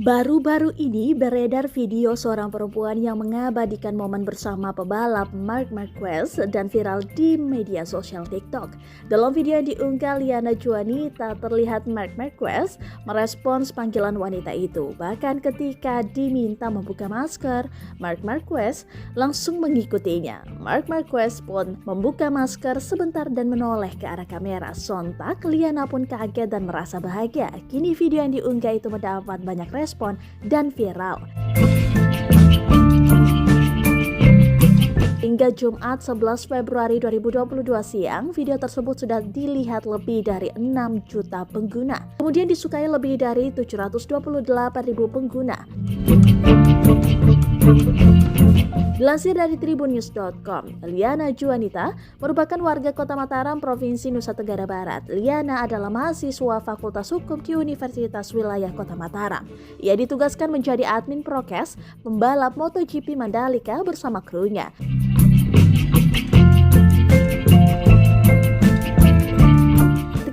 Baru-baru ini beredar video seorang perempuan yang mengabadikan momen bersama pebalap Marc Marquez dan viral di media sosial TikTok. Dalam video yang diunggah Liana Juanita, terlihat Marc Marquez merespons panggilan wanita itu. Bahkan ketika diminta membuka masker, Marc Marquez langsung mengikutinya. Marc Marquez pun membuka masker sebentar dan menoleh ke arah kamera. Sontak Liana pun kaget dan merasa bahagia. Kini video yang diunggah itu mendapat banyak respon dan viral. Hingga Jumat 11 Februari 2022 siang, video tersebut sudah dilihat lebih dari 6 juta pengguna. Kemudian disukai lebih dari 728.000 pengguna. Dilansir dari tribunnews.com, Liana Juanita merupakan warga Kota Mataram, Provinsi Nusa Tenggara Barat. Liana adalah mahasiswa Fakultas Hukum di Universitas Wilayah Kota Mataram. Ia ditugaskan menjadi admin prokes pembalap MotoGP Mandalika bersama krunya.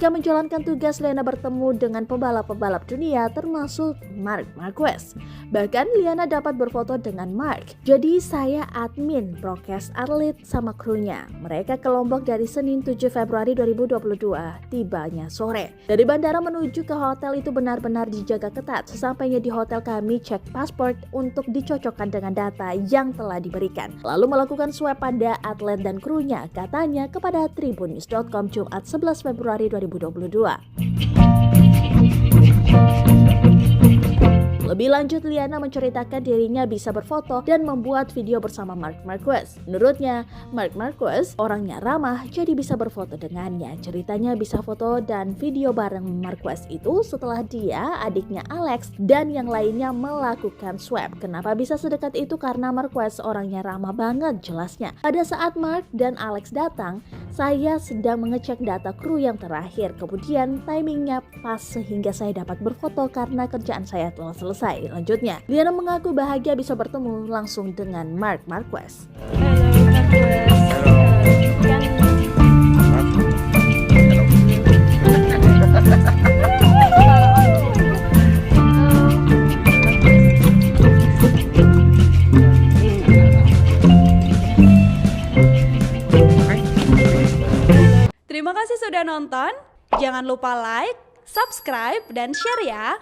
Ketika menjalankan tugas, Liana bertemu dengan pembalap-pembalap dunia termasuk Marc Marquez. Bahkan Liana dapat berfoto dengan Marc. Jadi saya admin prokes atlet sama krunya. Mereka ke Lombok dari Senin 7 Februari 2022, tibanya sore. Dari bandara menuju ke hotel itu benar-benar dijaga ketat. Sesampainya di hotel kami cek paspor untuk dicocokkan dengan data yang telah diberikan. Lalu melakukan swab pada atlet dan krunya, katanya kepada tribunnews.com Jumat 11 Februari 2022. Lebih lanjut, Liana menceritakan dirinya bisa berfoto dan membuat video bersama Marc Marquez. Menurutnya, Marc Marquez orangnya ramah, jadi bisa berfoto dengannya. Ceritanya bisa foto dan video bareng Marquez itu setelah dia, adiknya Alex, dan yang lainnya melakukan swab. Kenapa bisa sedekat itu? Karena Marquez orangnya ramah banget, jelasnya. Pada saat Marc dan Alex datang, saya sedang mengecek data kru yang terakhir. Kemudian timingnya pas sehingga saya dapat berfoto karena kerjaan saya telah selesai. Lanjutnya, Liana mengaku bahagia bisa bertemu langsung dengan Marc Marquez. Terima kasih sudah nonton. Jangan lupa like, subscribe, dan share ya.